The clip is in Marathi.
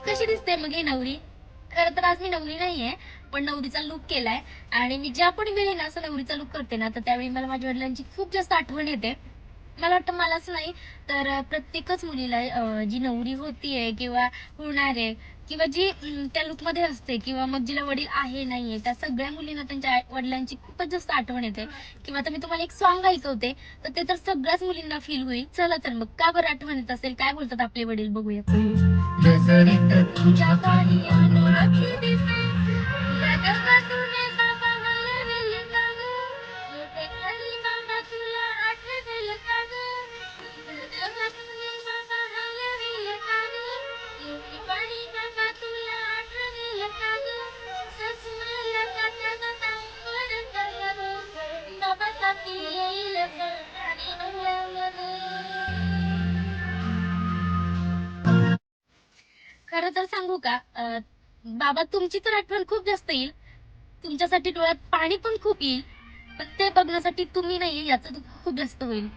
कशी दिसते मग ही नवरी? खरं तर आज मी नवरी नाहीये, पण नवरीचा लूक केलाय आणि मी ज्या पण वेळी ना असं नवरीचा लूक करते ना, तर त्यावेळी मला माझ्या वडिलांची खूप जास्त आठवण येते. मला वाटतं मलाच नाही तर प्रत्येकच मुलीला जी नवरी होतीये किंवा होणार आहे किंवा जी त्या लूकमध्ये असते किंवा मग जिला वडील आहे, नाहीये, त्या सगळ्या मुलींना त्यांच्या वडिलांची खूपच जास्त आठवण येते किंवा आता मी तुम्हाला एक सॉन्ग ऐकवते, तर ते तर सगळ्याच मुलींना फील होईल. चला तर मग का बरं आठवण येत असेल? काय बोलतात आपले वडील बघूया. नजरेत तुझ्या काही अनोळखी दिसे या जगातून बाबा हरवेल का ग मोठे खाली बाबा तुला आठवेल का ग या जगातून बाबा हरवेल का ग मोठेपणी बाबा तुला आठवेल का ग ससुराला जाताना तांबड कलर बाबा साठी येईल का आणि खरं तर सांगू का बाबा तुमची तर आठवण खूप जास्त येईल. तुमच्यासाठी डोळ्यात पाणी पण खूप येईल. पण ते बघण्यासाठी तुम्ही नाही याचं दुःख खूप जास्त होईल.